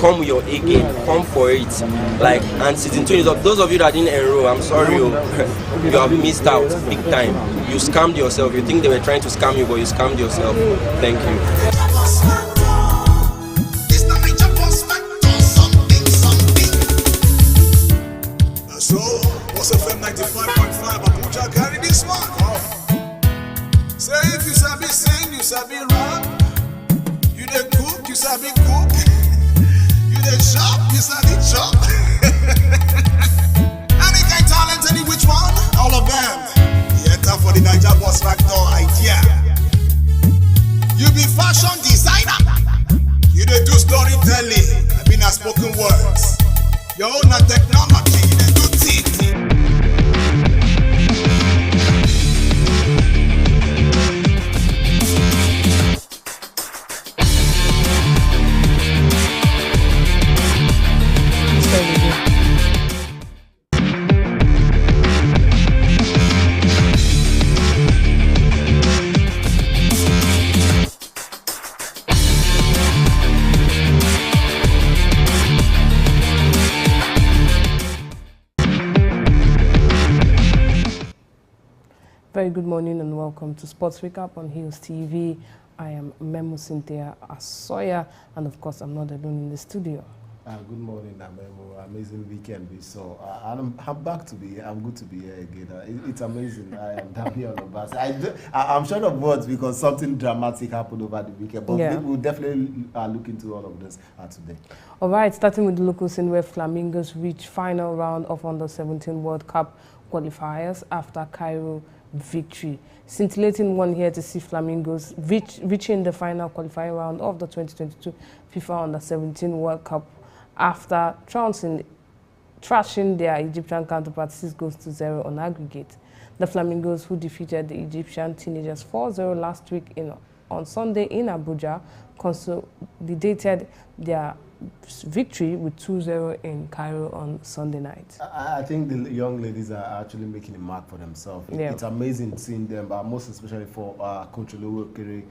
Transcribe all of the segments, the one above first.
come with your A game, come for it. Like, and season 2 is up. Those of you that didn't enroll, I'm sorry, you have missed out big time. You scammed yourself. You think they were trying to scam you, but you scammed yourself. Thank you. So, what's FM 95.5? Abuja, carry this one. Say if you sabi sing, you sabi rap. You dey cook, you sabi cook. You dey chop, you sabi chop. Any kind talent, any which one? All of them. You enter for the Naija Boss Factor idea. You be fashion designer. You dey do storytelling. I mean, spoken words. Your own technology. You dey do things. Very good morning and welcome to Sports Recap on Hills TV. I am Memo Cynthia Asoya, and of course I'm not alone in the studio. Good morning, Memo. Amazing weekend we saw. I'm back to be here. I'm good to be here again. It's amazing. I am down here on the bus. I'm short of words because something dramatic happened over the weekend, but we'll definitely look into all of this today. All right, starting with the local scene where Flamingos reached final round of Under-17 World Cup qualifiers after Cairo victory. Scintillating one here to see Flamingos reaching the final qualifying round of the 2022 FIFA Under-17 World Cup after trashing their Egyptian counterpart 6-0 on aggregate. The Flamingos, who defeated the Egyptian teenagers 4-0 last week on Sunday in Abuja, consolidated their victory with 2-0 in Cairo on Sunday night. I think the young ladies are actually making a mark for themselves. It's amazing seeing them, but most especially for Coach Olowokere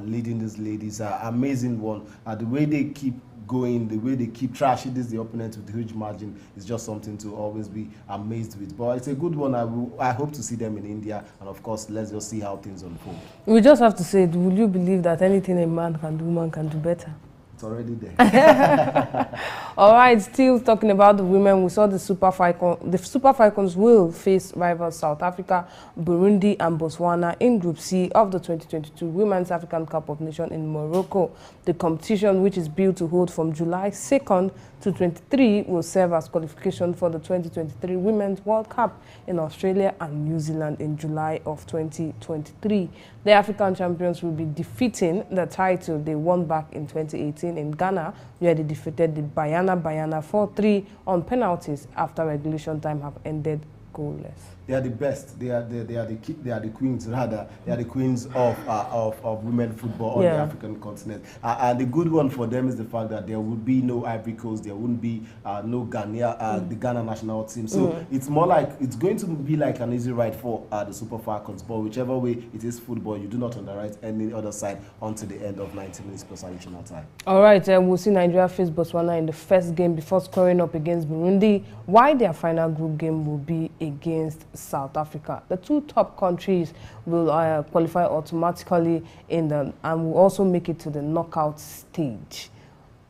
leading these ladies. Amazing one. The way they keep going, the way they keep trashing the opponent with huge margin is just something to always be amazed with. But it's a good one. I hope to see them in India, and of course, let's just see how things unfold. We just have to say, will you believe that anything a man can do, woman can do better? It's already there. All right, still talking about the women, we saw the Super Falcons. The Super Falcons will face rivals South Africa, Burundi, and Botswana in Group C of the 2022 Women's African Cup of Nations in Morocco. The competition, which is built to hold from July 2nd to 23, will serve as qualification for the 2023 Women's World Cup in Australia and New Zealand in July of 2023. The African champions will be defeating the title they won back in 2018 in Ghana, where they defeated the Banyana 4-3 on penalties after regulation time have ended goalless. They are the best. They are the queens, rather. They are the queens of women football on the African continent. And the good one for them is the fact that there would be no Ivory Coast, there wouldn't be no Ghana, the Ghana national team. So it's more like, it's going to be like an easy ride for the Super Falcons. But whichever way it is football, you do not underwrite any other side until the end of 90 minutes plus additional time. All right, we'll see Nigeria face Botswana in the first game before scoring up against Burundi, while their final group game will be against South Africa. The two top countries will qualify automatically and will also make it to the knockout stage.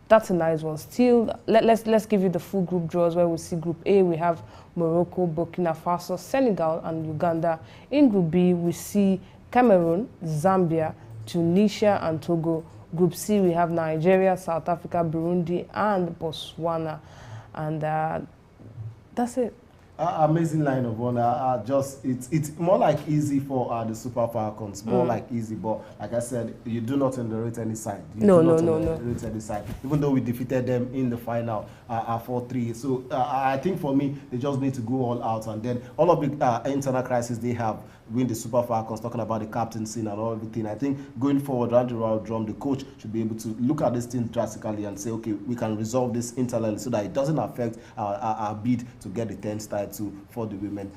That's a nice one. Still, let's give you the full group draws, where we see Group A, we have Morocco, Burkina Faso, Senegal, and Uganda. In Group B, we see Cameroon, Zambia, Tunisia, and Togo. Group C, we have Nigeria, South Africa, Burundi, and Botswana. And that's it. Amazing line of one. It's more like easy for the Super Falcons, more like easy. But like I said, you do not underrate any side. No. Underrate any side. Even though we defeated them in the final 4-3. So I think for me, they just need to go all out, and then all of the internal crisis they have, win the Super Falcons, talking about the captaincy and all everything. I think going forward, Randy Royal Drum, the coach, should be able to look at this thing drastically and say, okay, we can resolve this internally so that it doesn't affect our bid to get the 10th title for the women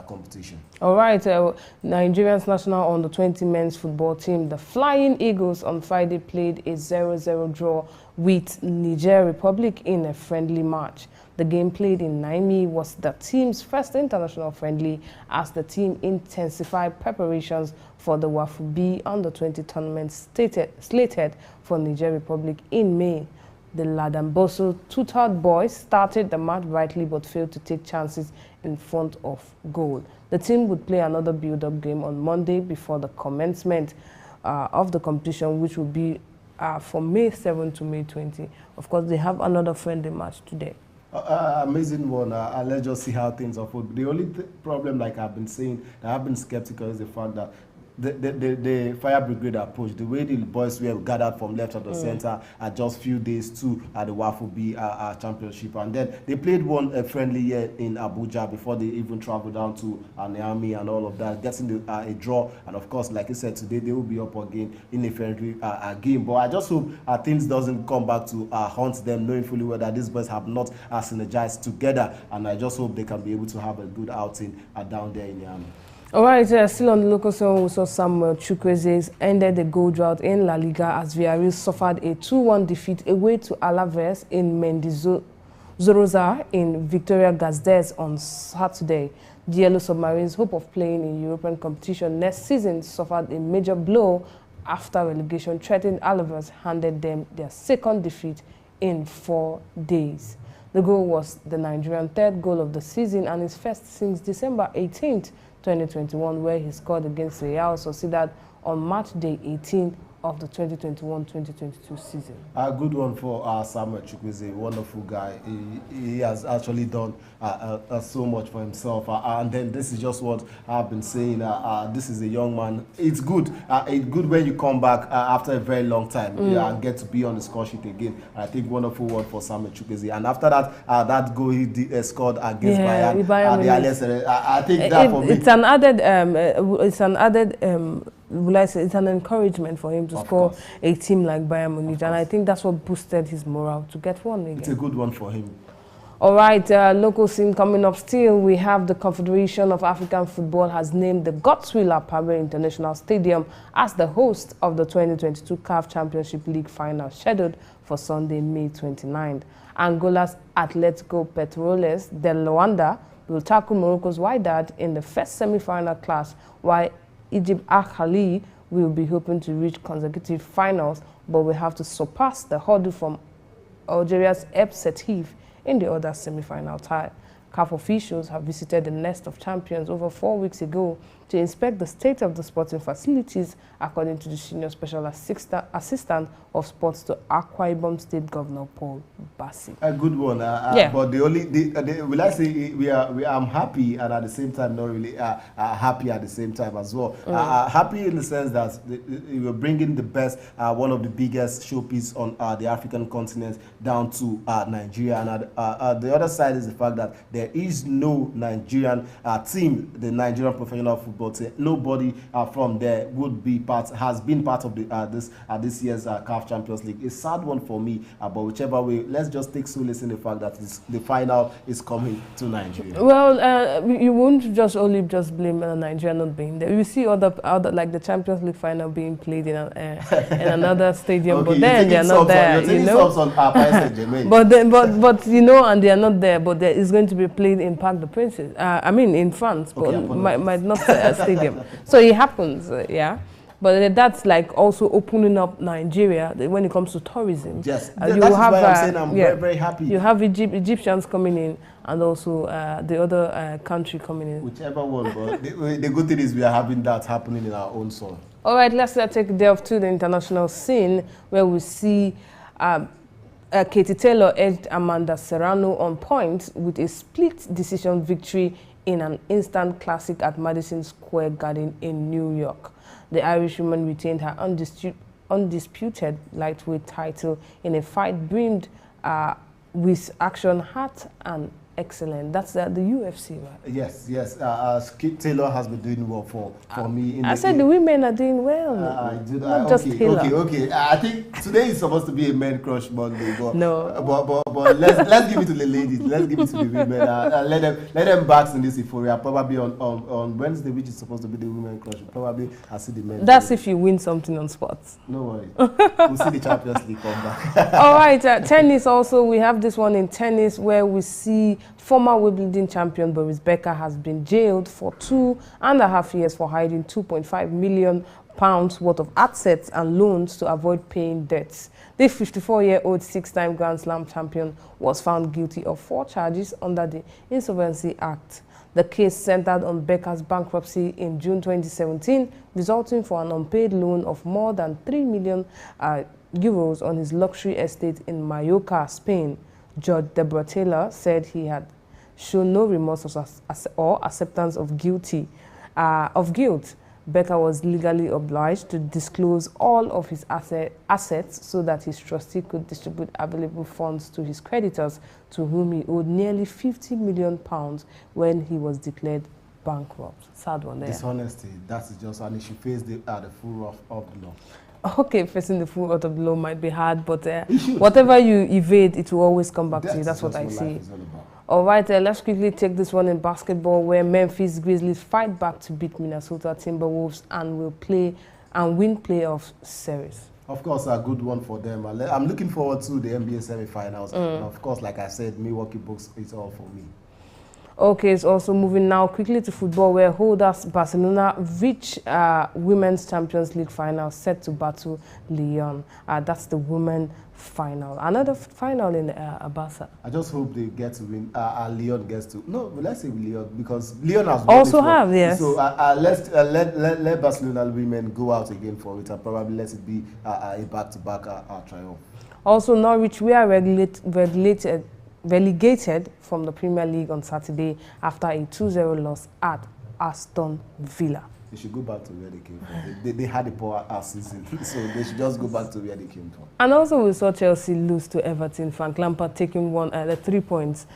competition. All right, Nigeria's national under-20 men's football team, the Flying Eagles, on Friday played a 0-0 draw with Niger Republic in a friendly match. The game played in Niamey was the team's first international friendly as the team intensified preparations for the WAFU B under-20 tournament slated for Niger Republic in May. The Ladamboso tutored boys started the match brightly but failed to take chances in front of goal. The team would play another build-up game on Monday before the commencement of the competition, which will be from May 7 to May 20. Of course, they have another friendly match today. Amazing one. Let's just see how things unfold. The only problem, like I've been saying, that I've been skeptical is the fact that the fire brigade approach, the way the boys were gathered from left of the center at just few days to the WAFU B championship, and then they played one friendly here in Abuja before they even traveled down to Niamey and all of that, getting a draw. And of course, like I said, today they will be up again in a friendly game. But I just hope things doesn't come back to haunt them, knowing fully well that these boys have not synergized together, and I just hope they can be able to have a good outing down there in Niamey. All right, still on the local zone, we saw Samuel Chukwueze ended the goal drought in La Liga as Villarreal suffered a 2-1 defeat away to Alaves in Mendizorroza in Victoria-Gasteiz on Saturday. The Yellow Submarines' hope of playing in European competition next season suffered a major blow after relegation threatened. Alaves handed them their second defeat in 4 days. The goal was the Nigerian third goal of the season and his first since December 18th, 2021, where he scored against Real Sociedad on March Day 18 of the 2021-2022 season. A good one for Samuel Chukwueze, a wonderful guy. He has actually done so much for himself. And then this is just what I've been saying. This is a young man. It's good. It's good when you come back after a very long time and get to be on the score sheet again. I think wonderful one for Samuel Chukwueze. And after that, that goal he scored against Bayern. I think that for me, it's an added. Will I say it's an encouragement for him to score a team like Bayern Munich, and I think that's what boosted his morale to get one again. It's a good one for him. All right, local scene coming up still, we have the Confederation of African Football has named the Godswill Apabere International Stadium as the host of the 2022 CAF Championship League final scheduled for Sunday, May 29th. Angola's Atletico Petroles de Luanda will tackle Morocco's Wydad in the first semi-final clash, while Egypt Al-Ahly will be hoping to reach consecutive finals, but will have to surpass the hurdle from Algeria's Eb Setif in the other semi-final tie. CAF officials have visited the Nest of Champions over 4 weeks ago to inspect the state of the sporting facilities, according to the senior special assistant of sports to Akwa Ibom State Governor Paul Bassi. A good one, but will I say I'm happy and at the same time not really happy at the same time as well. Happy in the sense that we're bringing the best, one of the biggest showpiece on the African continent down to Nigeria, and the other side is the fact that there is no Nigerian team, the Nigerian professional football team. Nobody from there has been part of this year's CAF Champions League. A sad one for me, but whichever way, let's just take solace in the fact that the final is coming to Nigeria. Well, you won't just blame Nigeria not being there. You see other like the Champions League final being played in another stadium, okay, but then they are not there. You know, but you know, and they are not there. But there is going to be played in Parc des Princes. I mean, in France, but might not a stadium. So it happens, yeah. But that's like also opening up Nigeria when it comes to tourism. Yes, that's why I'm saying I'm very, very happy. You have Egyptians coming in and also the other country coming in. Whichever one, but the good thing is we are having that happening in our own soil. All right, let's take a delve to the international scene where we see Katie Taylor edged Amanda Serrano on points with a split decision victory in an instant classic at Madison Square Garden in New York. The Irishwoman retained her undisputed lightweight title in a fight brimmed with action, heart, and excellent. That's the UFC, right? Yes, yes. Skip Taylor has been doing well for me. I said the women are doing well. Not just Taylor. Okay. I think today is supposed to be a men crush Monday, but no. But let's give it to the ladies. Let's give it to the women. Let them bask in this euphoria. Probably on Wednesday, which is supposed to be the women crush. Probably I see the men. That's if you win something on sports. No worries. We'll see the Champions League come back. All right. Tennis also. We have this one in tennis where we see former Wimbledon champion Boris Becker has been jailed for 2.5 years for hiding £2.5 million worth of assets and loans to avoid paying debts. The 54-year-old six-time Grand Slam champion was found guilty of 4 charges under the Insolvency Act. The case centered on Becker's bankruptcy in June 2017, resulting from an unpaid loan of more than €3 million on his luxury estate in Mallorca, Spain. Judge Deborah Taylor said he had shown no remorse or acceptance of guilt. Becker was legally obliged to disclose all of his assets so that his trustee could distribute available funds to his creditors, to whom he owed nearly £50 million when he was declared bankrupt. Sad one there. Dishonesty, that's just, and he should face the full wrath of the law. Okay, facing the full wrath of the law might be hard, but whatever you evade, it will always come back to you. That's what I see. All right, let's quickly take this one in basketball, where Memphis Grizzlies fight back to beat Minnesota Timberwolves and will win playoff series. Of course, a good one for them. I'm looking forward to the NBA semifinals. And of course, like I said, Milwaukee Bucks is all for me. Okay, it's also moving now quickly to football, where holders Barcelona reach Women's Champions League final, set to battle Lyon. That's the women final. Another final in Barca. I just hope they get to win. Lyon gets to. No, let's say Lyon, because Lyon has also have, yes. So let Barcelona women go out again for it, and probably let it be a back-to-back triumph. Also, Norwich, we are relegated from the Premier League on Saturday after a 2-0 loss at Aston Villa. They should go back to where they came from. They had a poor season, so they should just go back to where they came from. And also we saw Chelsea lose to Everton. Frank Lampard taking the 3 points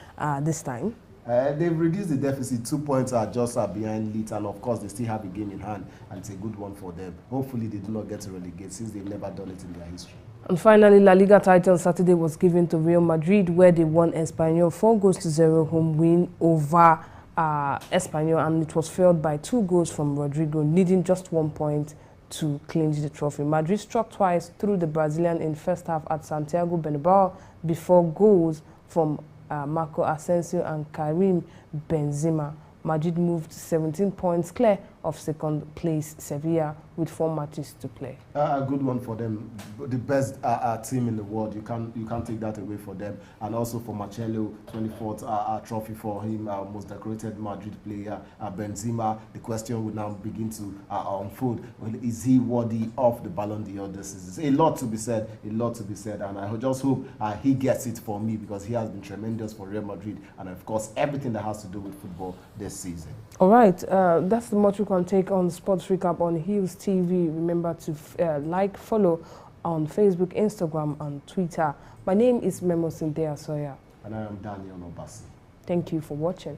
this time. They've reduced the deficit. 2 points are just behind Leeds, and of course they still have a game in hand, and it's a good one for them. Hopefully they do not get to relegate, since they've never done it in their history. And finally, La Liga title Saturday was given to Real Madrid, where they won Espanyol 4-0 home win over Espanyol, and it was fueled by 2 goals from Rodrigo, needing just 1 point to clinch the trophy. Madrid struck twice through the Brazilian in first half at Santiago Bernabeu before goals from Marco Asensio and Karim Benzema. Madrid moved 17 points clear of second place Sevilla with 4 matches to play. A good one for them. The best team in the world. You can't take that away for them. And also for Marcelo, 24th trophy for him, most decorated Madrid player. Benzema, the question will now begin to unfold. Well, is he worthy of the Ballon d'Or this season? A lot to be said, and I just hope he gets it for me, because he has been tremendous for Real Madrid, and of course everything that has to do with football this season. All right, that's the much we can take on Sports Recap on Hills TV. Remember to like, follow on Facebook, Instagram, and Twitter. My name is Memo Cynthia Sawyer. And I am Daniel Obasi. Thank you for watching.